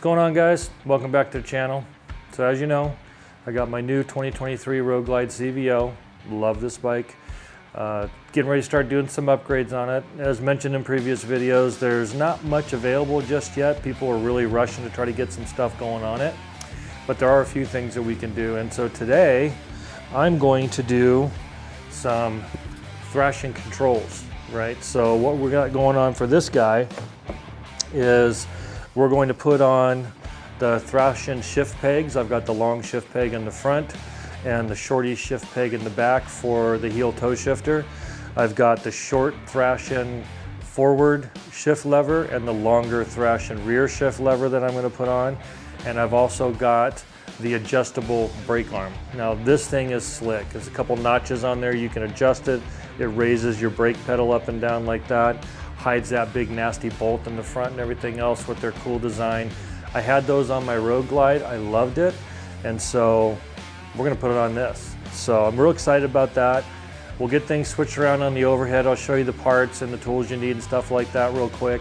What's going on, guys? Welcome back to the channel. So as you know, I got my new 2023 Road Glide CVO. Love this bike. Getting ready to start doing some upgrades on it. As mentioned in previous videos, there's not much available just yet. People are really rushing to try to get some stuff going on it. But there are a few things that we can do. And so today, I'm going to do some Thrashin controls, right? So what we got going on for this guy is we're going to put on the Thrashin shift pegs. I've got the long shift peg in the front and the shorty shift peg in the back for the heel toe shifter. I've got the short Thrashin forward shift lever and the longer Thrashin rear shift lever that I'm going to put on. And I've also got the adjustable brake arm. Now this thing is slick. There's a couple notches on there. You can adjust it. It raises your brake pedal up and down like that. Hides that big nasty bolt in the front and everything else with their cool design. I had those on my Road Glide. I loved it. And so we're gonna put it on this. So I'm real excited about that. We'll get things switched around on the overhead. I'll show you the parts and the tools you need and stuff like that real quick.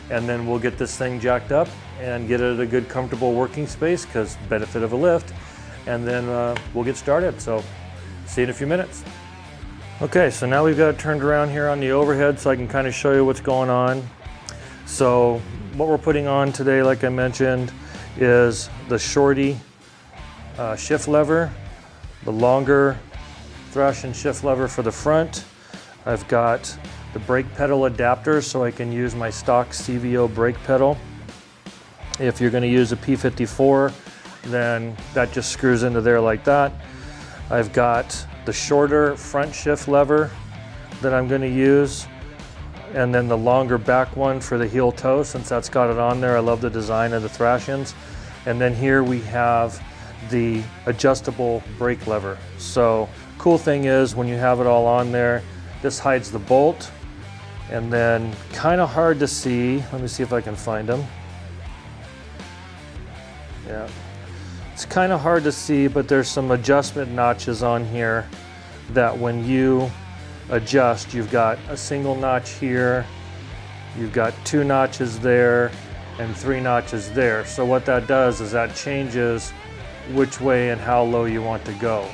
And then we'll get this thing jacked up and get it at a good, comfortable working space, because benefit of a lift. And then we'll get started. So see you in a few minutes. Okay, so now we've got it turned around here on the overhead so I can kind of show you what's going on. So what we're putting on today, like I mentioned, is the shorty shift lever, the longer Thrashin shift lever for the front. I've got the brake pedal adapter so I can use my stock CVO brake pedal. If you're going to use a P54, then that just screws into there like that. I've got the shorter front shift lever that I'm going to use, and then the longer back one for the heel toe, since that's got it on there. I love the design of the Thrashins. And then here we have the adjustable brake lever. So cool thing is when you have it all on there, this hides the bolt, and then kind of hard to see. Let me see if I can find them. Yeah. It's kind of hard to see, but there's some adjustment notches on here that when you adjust, you've got a single notch here, you've got 2 notches there, and 3 notches there. So what that does is that changes which way and how low you want to go.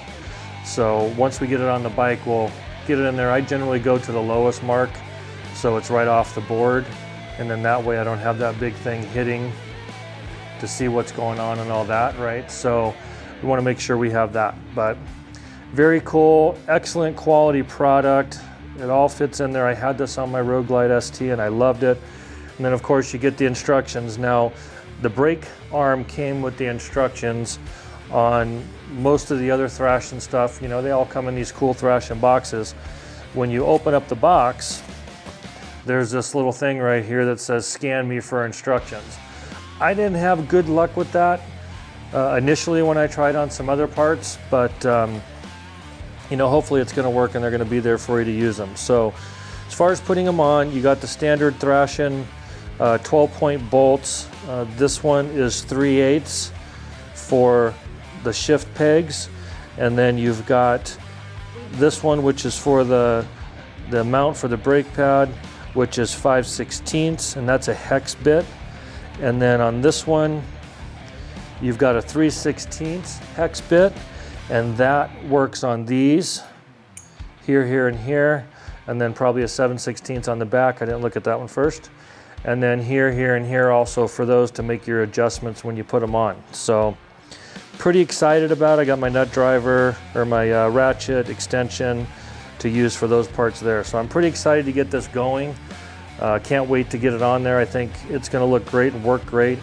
So once we get it on the bike, we'll get it in there. I generally go to the lowest mark, so it's right off the board, and then that way I don't have that big thing hitting to see what's going on and all that, right? So we want to make sure we have that. But very cool, excellent quality product. It all fits in there. I had this on my Road Glide ST and I loved it. And then of course you get the instructions. Now the brake arm came with the instructions. On most of the other Thrashin stuff, you know, they all come in these cool Thrashin boxes. When you open up the box, there's this little thing right here that says scan me for instructions. I didn't have good luck with that initially when I tried on some other parts, but you know, hopefully it's going to work and they're going to be there for you to use them. So as far as putting them on, you got the standard Thrashin 12-point bolts. This one is 3/8 for the shift pegs, and then you've got this one, which is for the mount for the brake pad, which is 5/16, and that's a hex bit. And then on this one, you've got a 3/16 hex bit, and that works on these, here, here, and here, and then probably a 7/16 on the back. I didn't look at that one first. And then here, here, and here also for those to make your adjustments when you put them on. So pretty excited about it. I got my nut driver, or my ratchet extension to use for those parts there. So I'm pretty excited to get this going. Can't wait to get it on there. I think it's going to look great and work great.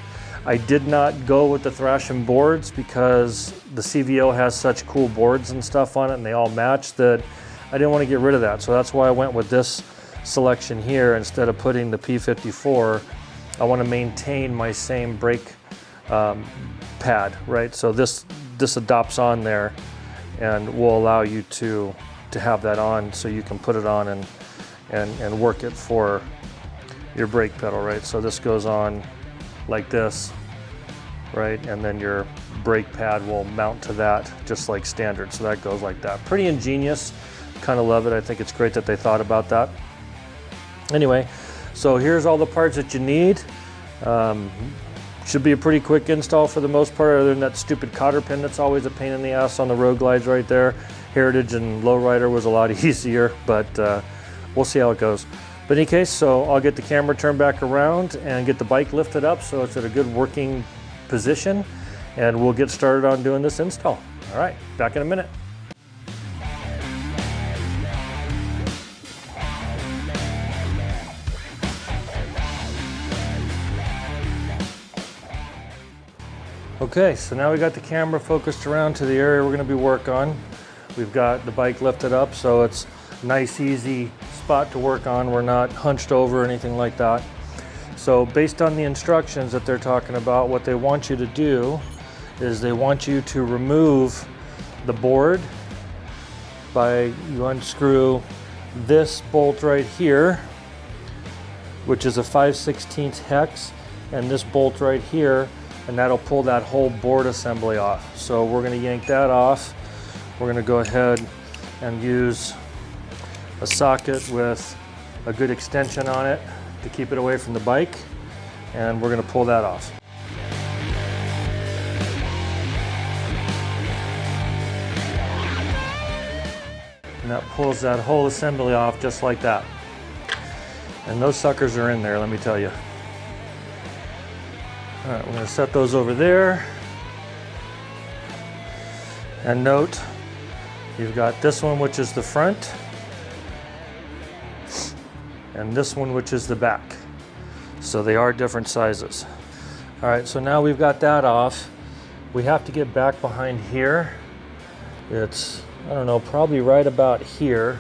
I did not go with the Thrashin boards because the CVO has such cool boards and stuff on it, and they all match, that I didn't want to get rid of that. So that's why I went with this selection here instead of putting the P54. I want to maintain my same brake pad, right? So this adopts on there and will allow you to have that on, so you can put it on and work it for your brake pedal, right? So this goes on like this, right? And then your brake pad will mount to that just like standard. So that goes like that. Pretty ingenious, kind of love it. I think it's great that they thought about that. Anyway, so here's all the parts that you need. Should be a pretty quick install for the most part, other than that stupid cotter pin that's always a pain in the ass on the Road Glides right there. Heritage and Lowrider was a lot easier, but we'll see how it goes. But in any case, so I'll get the camera turned back around and get the bike lifted up so it's at a good working position, and we'll get started on doing this install. All right, back in a minute. Okay, so now we got the camera focused around to the area we're going to be working on. We've got the bike lifted up, so it's a nice, easy spot to work on. We're not hunched over or anything like that. So based on the instructions that they're talking about, what they want you to do is they want you to remove the board by, you unscrew this bolt right here, which is a 5/16 hex, and this bolt right here, and that'll pull that whole board assembly off. So we're going to yank that off. We're going to go ahead and use a socket with a good extension on it to keep it away from the bike, and we're going to pull that off. And that pulls that whole assembly off just like that. And those suckers are in there, let me tell you. All right, we're going to set those over there. And note, you've got this one, which is the front, and this one, which is the back. So they are different sizes. All right, so now we've got that off. We have to get back behind here. It's, I don't know, probably right about here.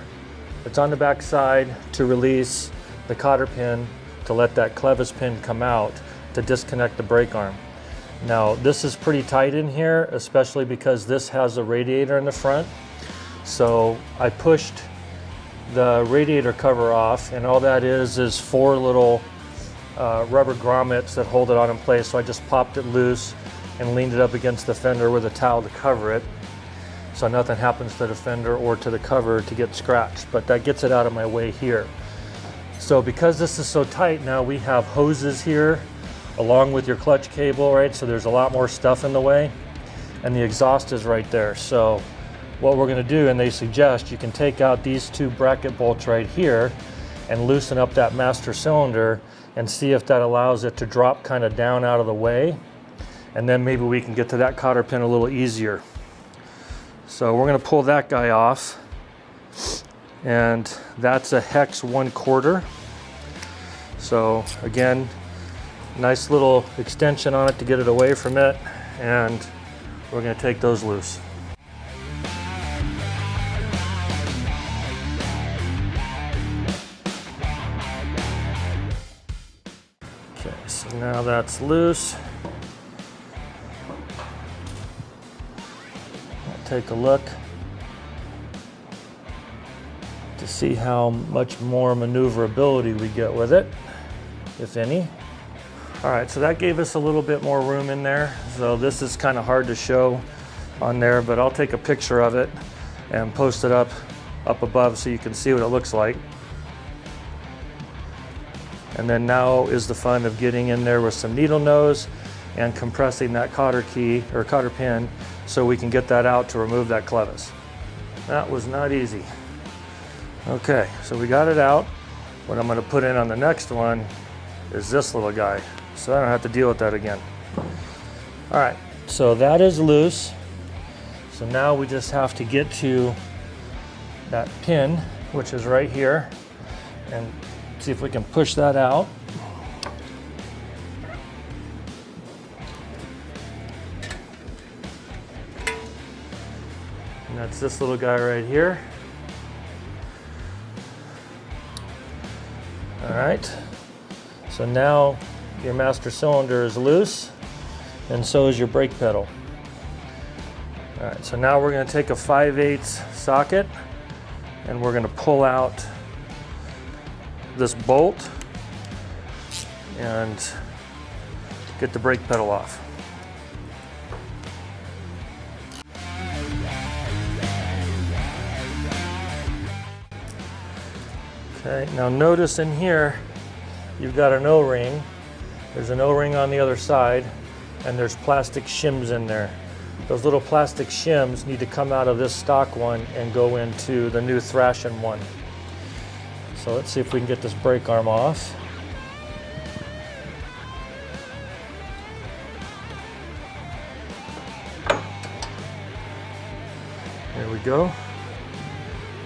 It's on the back side to release the cotter pin to let that clevis pin come out to disconnect the brake arm. Now this is pretty tight in here, especially because this has a radiator in the front. So I pushed the radiator cover off, and all that is 4 little rubber grommets that hold it on in place. So I just popped it loose and leaned it up against the fender with a towel to cover it, so nothing happens to the fender or to the cover to get scratched, but that gets it out of my way here. So because this is so tight, now we have hoses here along with your clutch cable, right? So there's a lot more stuff in the way, and the exhaust is right there. So what we're gonna do, and they suggest you can take out these 2 bracket bolts right here and loosen up that master cylinder and see if that allows it to drop kind of down out of the way. And then maybe we can get to that cotter pin a little easier. So we're gonna pull that guy off, and that's a hex 1/4. So again, nice little extension on it to get it away from it, and we're going to take those loose. Okay, so now that's loose. I'll take a look to see how much more maneuverability we get with it, if any. All right, so that gave us a little bit more room in there. So this is kind of hard to show on there, but I'll take a picture of it and post it up above so you can see what it looks like. And then now is the fun of getting in there with some needle nose and compressing that cotter key or cotter pin so we can get that out to remove that clevis. That was not easy. Okay, so we got it out. What I'm going to put in on the next one is this little guy, so I don't have to deal with that again. All right, so that is loose. So now we just have to get to that pin, which is right here, and see if we can push that out. And that's this little guy right here. All right, so now your master cylinder is loose, and so is your brake pedal. All right, so now we're going to take a 5/8 socket, and we're going to pull out this bolt and get the brake pedal off. Okay, now notice in here you've got an O-ring, There's an O-ring on the other side, and there's plastic shims in there. Those little plastic shims need to come out of this stock one and go into the new Thrashin one. So let's see if we can get this brake arm off. There we go.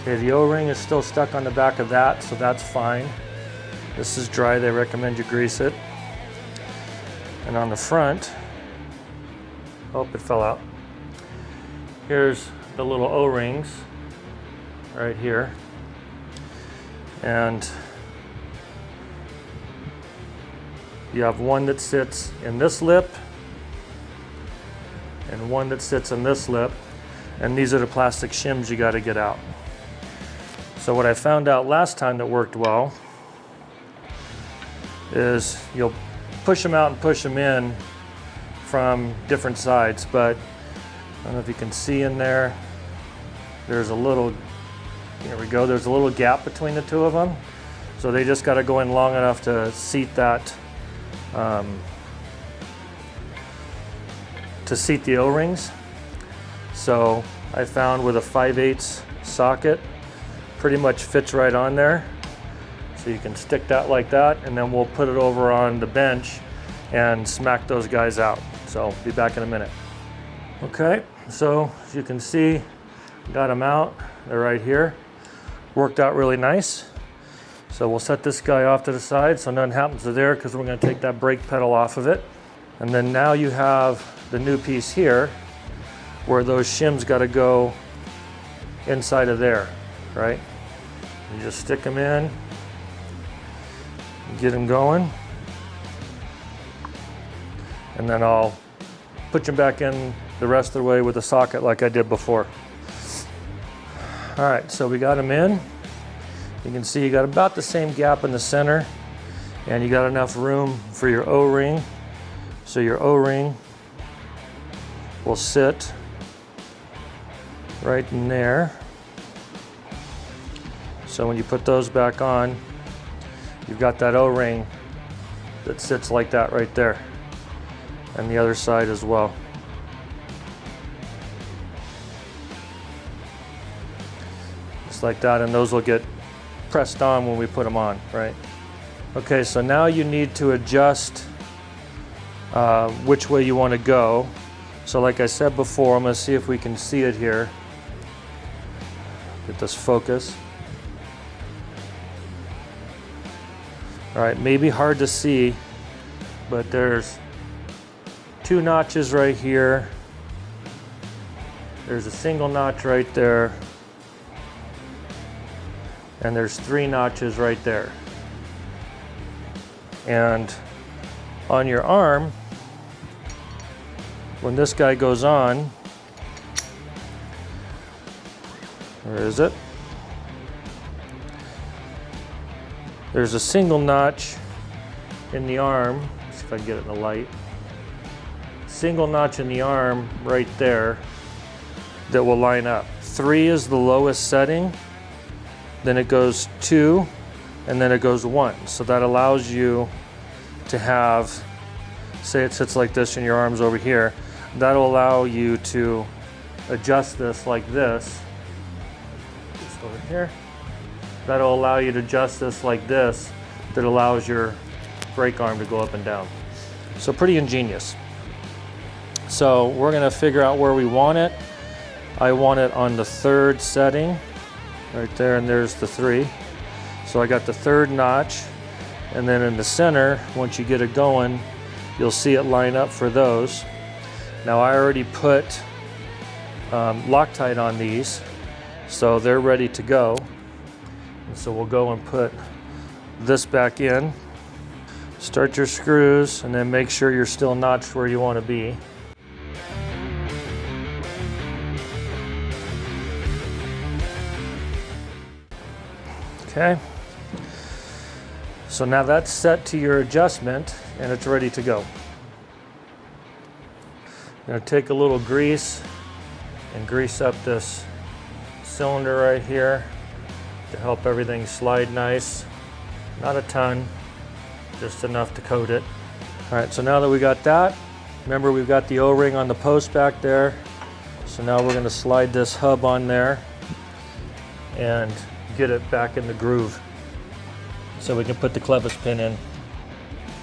Okay, the O-ring is still stuck on the back of that, so that's fine. This is dry, they recommend you grease it. And on the front, oh, it fell out. Here's the little O-rings right here. And you have one that sits in this lip and one that sits in this lip. And these are the plastic shims you got to get out. So what I found out last time that worked well is you'll push them out and push them in from different sides, but I don't know if you can see in there, there's a little, here we go, there's a little gap between the two of them. So they just got to go in long enough to seat that, to seat the O-rings. So I found with a 5/8 socket, pretty much fits right on there. So you can stick that like that, and then we'll put it over on the bench and smack those guys out. So I'll be back in a minute. Okay, so as you can see, got them out. They're right here. Worked out really nice. So we'll set this guy off to the side so nothing happens to there, because we're going to take that brake pedal off of it. And then now you have the new piece here where those shims got to go inside of there, right? You just stick them in, get them going, and then I'll put them back in the rest of the way with a socket like I did before. All right, so we got them in. You can see you got about the same gap in the center, and you got enough room for your O-ring. So your O-ring will sit right in there. So when you put those back on, you've got that O-ring that sits like that right there, and the other side as well. Just like that, and those will get pressed on when we put them on, right? Okay, so now you need to adjust which way you want to go. So like I said before, I'm going to see if we can see it here. Get this focus. All right, maybe hard to see, but there's 2 notches right here. There's a single notch right there. And there's 3 notches right there. And on your arm, when this guy goes on, where is it? There's a single notch in the arm. Let's see if I can get it in the light. Single notch in the arm right there that will line up. 3 is the lowest setting, then it goes 2, and then it goes 1. So that allows you to have, say it sits like this and your arm's over here, that'll allow you to adjust this like this. Just over here. That'll allow you to adjust this like this, that allows your brake arm to go up and down. So pretty ingenious. So we're gonna figure out where we want it. I want it on the 3rd setting, right there, and there's the 3. So I got the 3rd notch, and then in the center, once you get it going, you'll see it line up for those. Now I already put Loctite on these, so they're ready to go. And so we'll go and put this back in. Start your screws, and then make sure you're still notched where you want to be. Okay. So now that's set to your adjustment, and it's ready to go. I'm going to take a little grease and grease up this cylinder right here to help everything slide nice. Not a ton, just enough to coat it. All right, so now that we got that, remember we've got the O-ring on the post back there. So now we're gonna slide this hub on there and get it back in the groove so we can put the clevis pin in.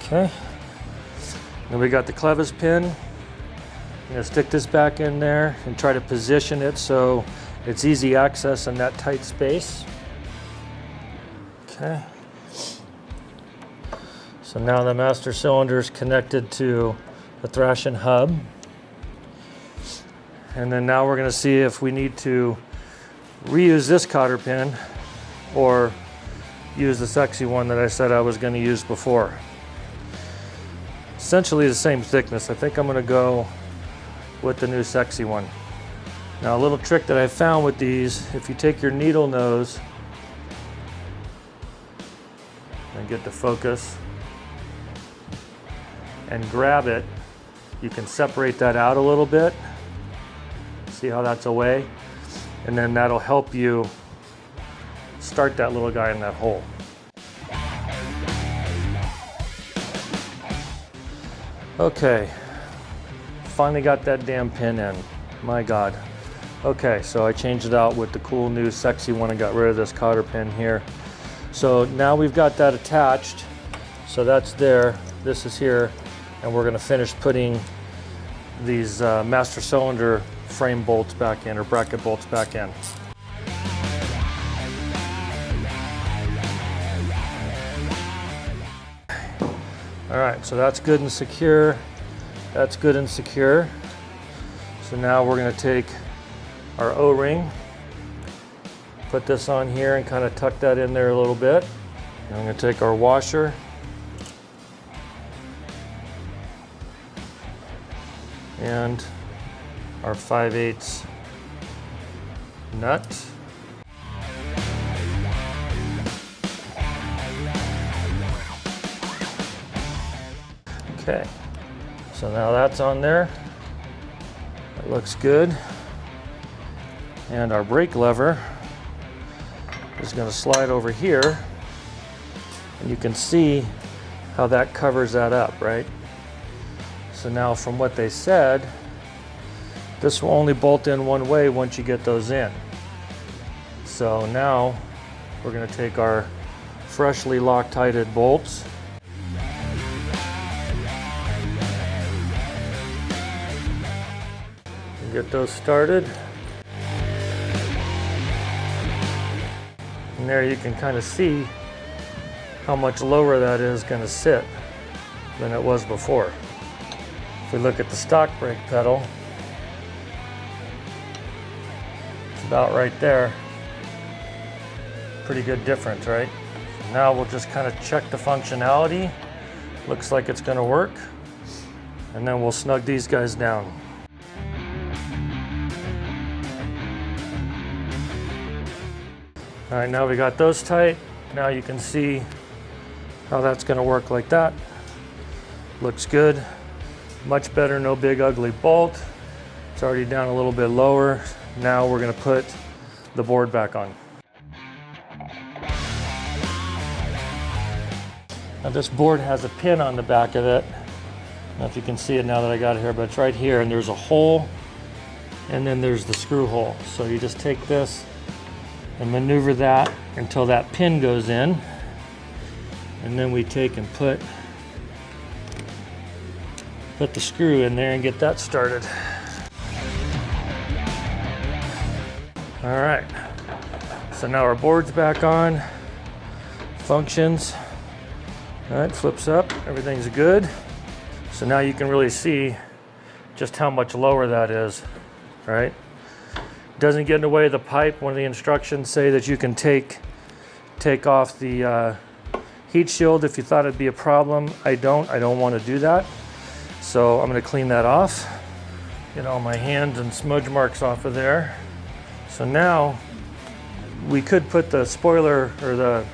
Okay, then we got the clevis pin. I'm gonna stick this back in there and try to position it so it's easy access in that tight space. Okay. So now the master cylinder is connected to the Thrashin hub. And then now we're gonna see if we need to reuse this cotter pin or use the sexy one that I said I was gonna use before. Essentially the same thickness. I think I'm gonna go with the new sexy one. Now a little trick that I found with these, if you take your needle nose and get the focus and grab it, you can separate that out a little bit. See how that's away? And then that'll help you start that little guy in that hole. Okay, finally got that damn pin in. My God. Okay, so I changed it out with the cool new sexy one and got rid of this cotter pin here. So now we've got that attached. So that's there, this is here, and we're gonna finish putting these master cylinder frame bolts back in, or bracket bolts back in. All right, so that's good and secure. That's good and secure. So now we're gonna take our O-ring, put this on here and kind of tuck that in there a little bit. And I'm gonna take our washer, and our 5/8 nut. Okay, so now that's on there. That looks good. And our brake lever is going to slide over here, and you can see how that covers that up, right? So now from what they said, this will only bolt in one way once you get those in. So now we're going to take our freshly Loctited bolts, and get those started. And there you can kind of see how much lower that is going to sit than it was before. If we look at the stock brake pedal, it's about right there. Pretty good difference, right? So now we'll just kind of check the functionality. Looks like it's going to work. And then we'll snug these guys down. All right, now we got those tight. Now you can see how that's going to work like that. Looks good. Much better, no big ugly bolt. It's already down a little bit lower. Now we're going to put the board back on. Now this board has a pin on the back of it. I don't know if you can see it now that I got it here, but it's right here, and there's a hole, and then there's the screw hole. So you just take this and maneuver that until that pin goes in, and then we take and put the screw in there and get that started. All right, so now our board's back on, functions. All right, flips up, everything's good. So now you can really see just how much lower that is, right? Doesn't get in the way of the pipe. One of the instructions say that you can take off the heat shield if you thought it'd be a problem. I don't want to do that. So I'm going to clean that off, get all my hands and smudge marks off of there. So now we could put the spoiler or the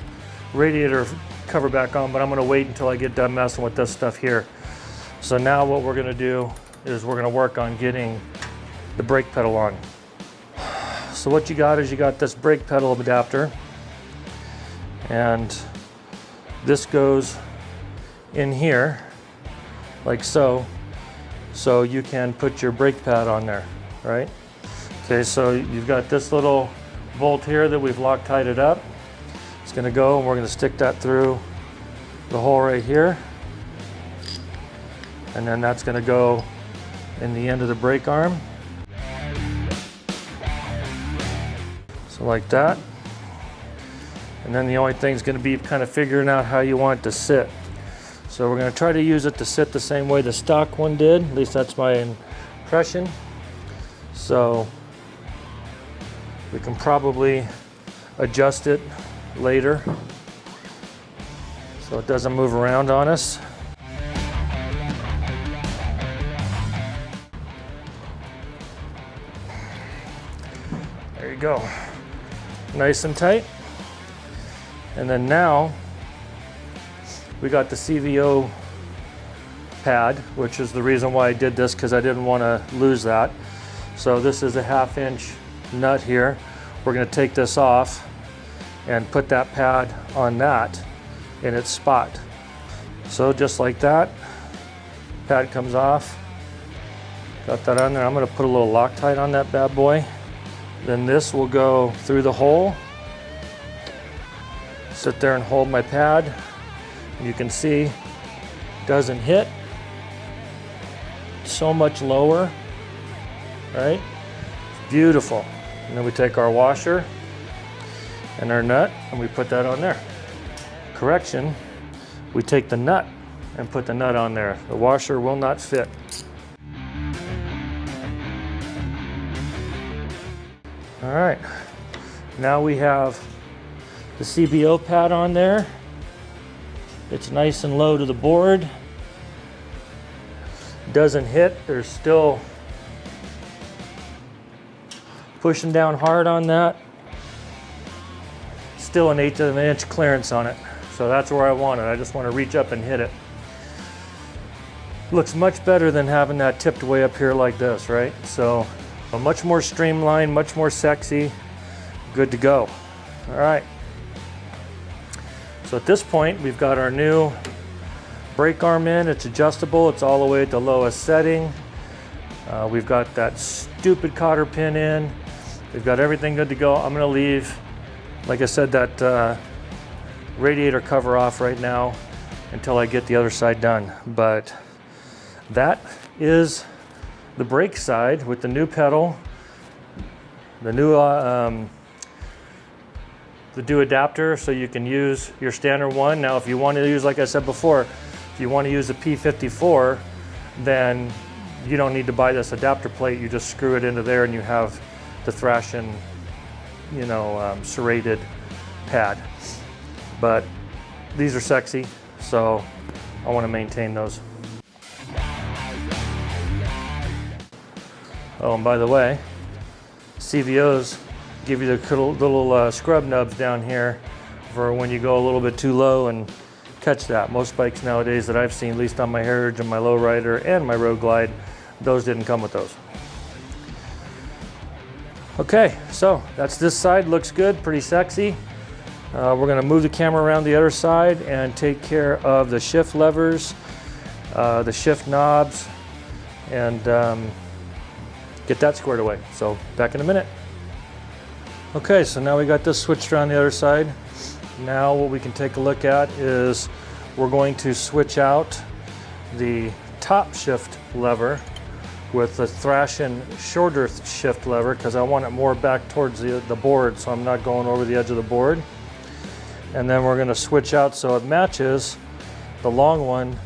radiator cover back on, but I'm going to wait until I get done messing with this stuff here. So now what we're going to do is we're going to work on getting the brake pedal on. So what you got is you got this brake pedal adapter, and this goes in here, like so. So you can put your brake pad on there, right? Okay, so you've got this little bolt here that we've Loctite it up. It's gonna go, and we're gonna stick that through the hole right here. And then that's gonna go in the end of the brake arm. So like that. And then the only thing is gonna be kind of figuring out how you want it to sit. So we're gonna try to use it to sit the same way the stock one did. At least that's my impression. So we can probably adjust it later so it doesn't move around on us. There you go. Nice and tight. And then now we got the CVO pad, which is the reason why I did this, because I didn't want to lose that. So this is a 1/2 inch nut here. We're going to take this off and put that pad on that in its spot. So just like that, pad comes off. Got that on there. I'm going to put a little Loctite on that bad boy. Then this will go through the hole. Sit there and hold my pad. You can see it doesn't hit. So much lower, right? Beautiful. And then we take our washer and our nut and we put that on there. Correction, we take the nut and put the nut on there. The washer will not fit. All right, now we have the CVO pad on there. It's nice and low to the board. Doesn't hit, there's still pushing down hard on that. Still an 1/8 of an inch clearance on it. So that's where I want it. I just want to reach up and hit it. Looks much better than having that tipped way up here like this, right? So much more streamlined, much more sexy, good to go. All right. So at this point, we've got our new brake arm in. It's adjustable. It's all the way at the lowest setting. We've got that stupid cotter pin in. We've got everything good to go. I'm gonna leave, like I said, that radiator cover off right now until I get the other side done. But that is the brake side with the new pedal, the new adapter, so you can use your standard one. Now, if you want to use, like I said before, if you want to use a P54, then you don't need to buy this adapter plate. You just screw it into there and you have the Thrashin, serrated pad. But these are sexy, so I want to maintain those. Oh, and by the way, CVOs give you the little scrub nubs down here for when you go a little bit too low and catch that. Most bikes nowadays that I've seen, at least on my Heritage and my Lowrider and my Road Glide, those didn't come with those. Okay, so that's this side. Looks good, pretty sexy. We're gonna move the camera around the other side and take care of the shift levers, the shift knobs, and get that squared away. So back in a minute. Okay, so now we got this switched around the other side. Now what we can take a look at is we're going to switch out the top shift lever with the Thrashin shorter shift lever, because I want it more back towards the board, so I'm not going over the edge of the board. And then we're gonna switch out so it matches the long one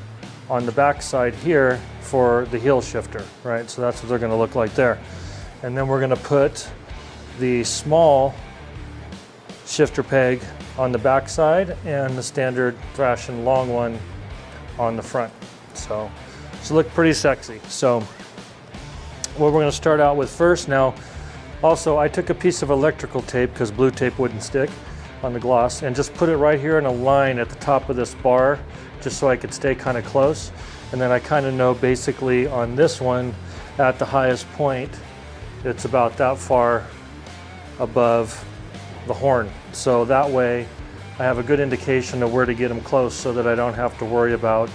on the back side here for the heel shifter, right? So that's what they're gonna look like there. And then we're gonna put the small shifter peg on the back side and the standard Thrashin long one on the front. So it's look pretty sexy. So what we're gonna start out with first now, also I took a piece of electrical tape because blue tape wouldn't stick on the gloss, and just put it right here in a line at the top of this bar, just so I could stay kind of close. And then I kind of know basically on this one at the highest point, it's about that far above the horn. So that way I have a good indication of where to get them close so that I don't have to worry about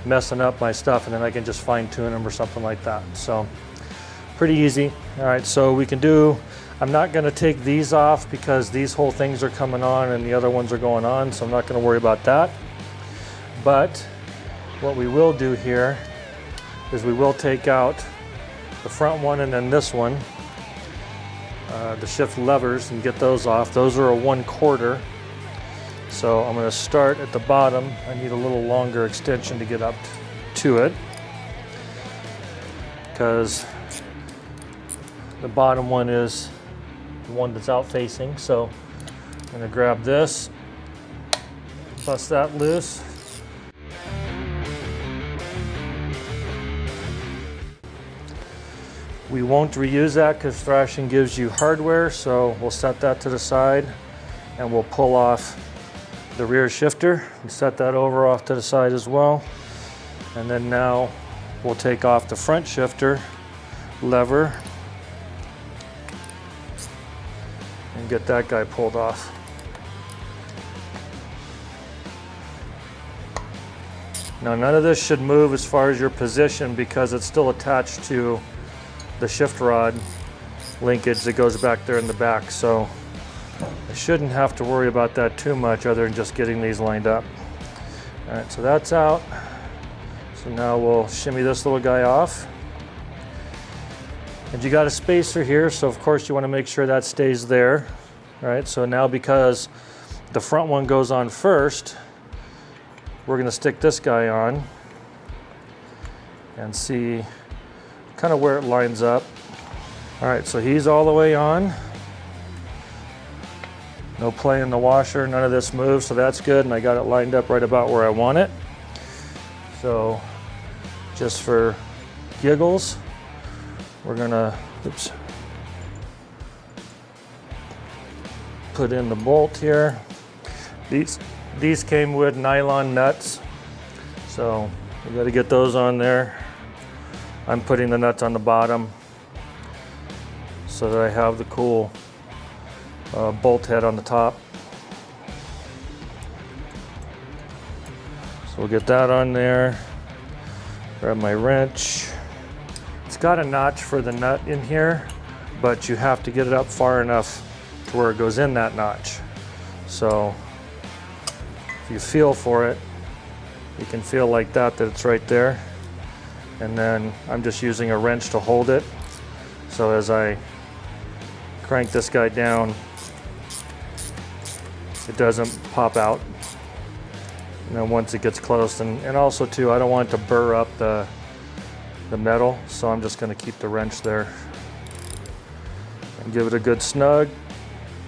messing up my stuff, and then I can just fine tune them or something like that. So pretty easy. All right, so we can do, I'm not gonna take these off because these whole things are coming on and the other ones are going on, so I'm not gonna worry about that. But what we will do here is we will take out the front one and then this one, the shift levers, and get those off. Those are a 1/4. So I'm going to start at the bottom. I need a little longer extension to get up to it, because the bottom one is the one that's out facing. So I'm going to grab this, bust that loose. We won't reuse that because Thrashin gives you hardware, so we'll set that to the side and we'll pull off the rear shifter and set that over off to the side as well. And then now we'll take off the front shifter lever and get that guy pulled off. Now none of this should move as far as your position because it's still attached to the shift rod linkage that goes back there in the back. So I shouldn't have to worry about that too much other than just getting these lined up. All right, so that's out. So now we'll shimmy this little guy off. And you got a spacer here, so of course you want to make sure that stays there. All right, so now because the front one goes on first, we're going to stick this guy on and see kind of where it lines up. All right, so he's all the way on. No play in the washer, none of this moves, so that's good, and I got it lined up right about where I want it. So just for giggles, we're gonna, put in the bolt here. These came with nylon nuts, so we got to get those on there. I'm putting the nuts on the bottom so that I have the cool bolt head on the top. So we'll get that on there. Grab my wrench. It's got a notch for the nut in here, but you have to get it up far enough to where it goes in that notch. So if you feel for it, you can feel like that it's right there. And then I'm just using a wrench to hold it. So as I crank this guy down, it doesn't pop out. And then once it gets close, and also too, I don't want it to burr up the metal, so I'm just gonna keep the wrench there and give it a good snug.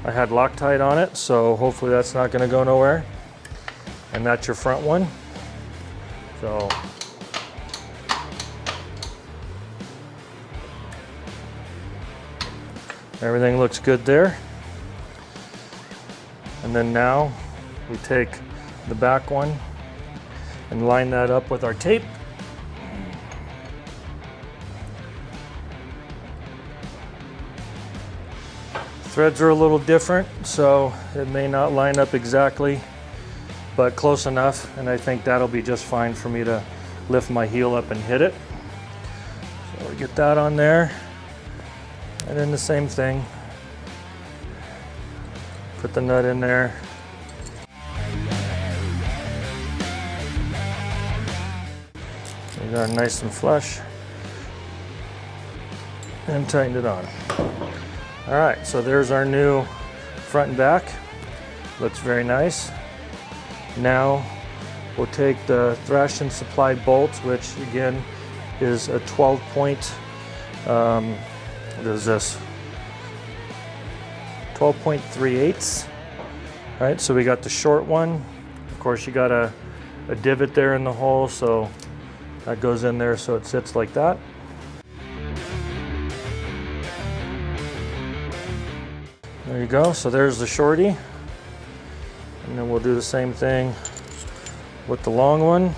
I had Loctite on it, so hopefully that's not gonna go nowhere. And that's your front one. So everything looks good there. And then now we take the back one and line that up with our tape. Threads are a little different, so it may not line up exactly, but close enough, and I think that'll be just fine for me to lift my heel up and hit it. So we get that on there. And then the same thing, put the nut in there. We got it nice and flush and tighten it on. All right, so there's our new front and back. Looks very nice. Now we'll take the Thrashin supplied bolts, which again is a 12 point, what is this? 12.38. All right, so we got the short one. Of course, you got a divot there in the hole, so that goes in there so it sits like that. There you go, so there's the shorty. And then we'll do the same thing with the long one.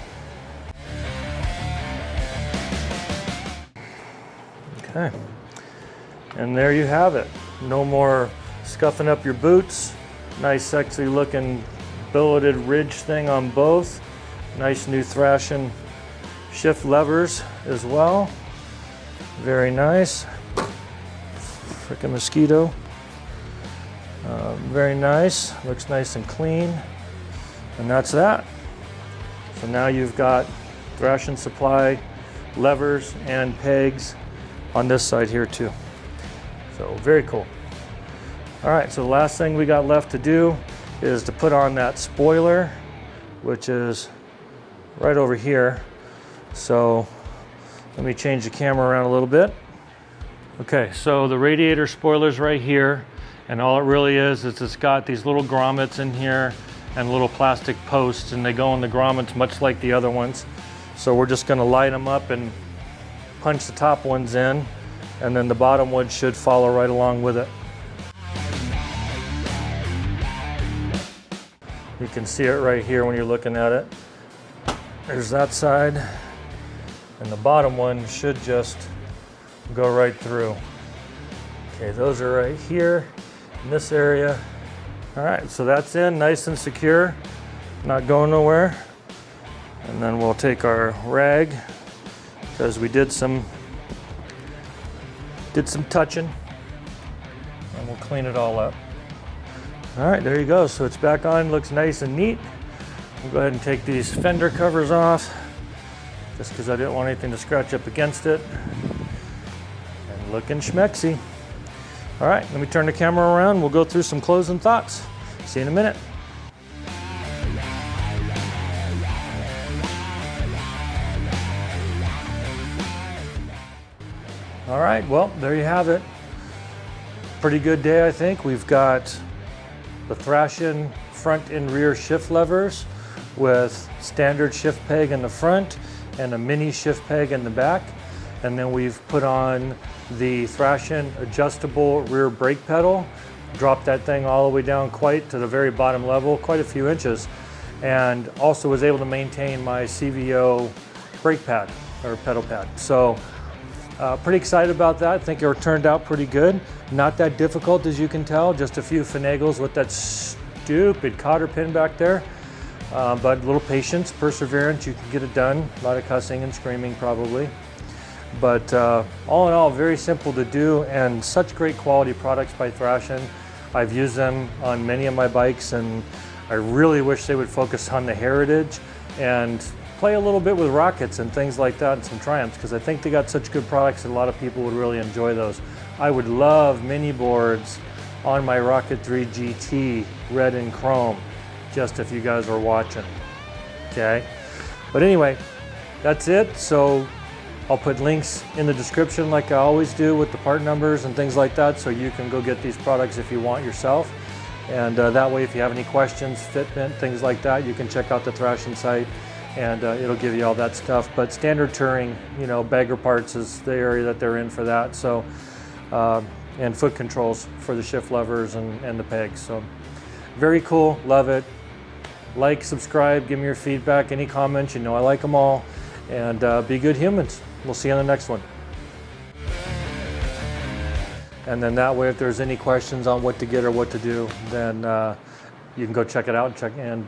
Okay. And there you have it. No more scuffing up your boots. Nice sexy looking billeted ridge thing on both. Nice new Thrashin shift levers as well. Very nice. Frickin' mosquito. Very nice. Looks nice and clean. And that's that. So now you've got Thrashin supply levers and pegs on this side here too. So very cool. All right, so the last thing we got left to do is to put on that spoiler, which is right over here. So let me change the camera around a little bit. Okay, so the radiator spoiler's right here, and all it really is it's got these little grommets in here and little plastic posts, and they go in the grommets much like the other ones. So we're just gonna light them up and punch the top ones in, and then the bottom one should follow right along with it. You can see it right here when you're looking at it. There's that side, and the bottom one should just go right through. Okay, those are right here in this area. All right, so that's in, nice and secure, not going nowhere. And then we'll take our rag, because we did some touching, and we'll clean it all up. All right, there you go. So it's back on, looks nice and neat. We'll go ahead and take these fender covers off, just because I didn't want anything to scratch up against it. And looking schmexy. All right, let me turn the camera around. We'll go through some closing thoughts. See you in a minute. All right, well, there you have it. Pretty good day, I think. We've got the Thrashin front and rear shift levers with standard shift peg in the front and a mini shift peg in the back. And then we've put on the Thrashin adjustable rear brake pedal, dropped that thing all the way down quite to the very bottom level, quite a few inches, and also was able to maintain my CVO brake pad or pedal pad. So pretty excited about that. I think it turned out pretty good. Not that difficult, as you can tell, just a few finagles with that stupid cotter pin back there. But a little patience, perseverance, you can get it done. A lot of cussing and screaming probably. But all in all, very simple to do, and such great quality products by Thrashin. I've used them on many of my bikes, and I really wish they would focus on the heritage and play a little bit with rockets and things like that, and some Triumphs, because I think they got such good products that a lot of people would really enjoy those. I would love mini boards on my Rocket 3 GT, red and chrome, just if you guys were watching, okay? But anyway, that's it. So I'll put links in the description like I always do with the part numbers and things like that, so you can go get these products if you want yourself. And that way, if you have any questions, fitment, things like that, you can check out the Thrashin site, and it'll give you all that stuff. But standard touring, you know, bagger parts is the area that they're in for that. So, and foot controls for the shift levers and the pegs. So very cool, love it. Like, subscribe, give me your feedback, any comments, you know I like them all. And be good humans. We'll see you on the next one. And then that way, if there's any questions on what to get or what to do, then you can go check it out and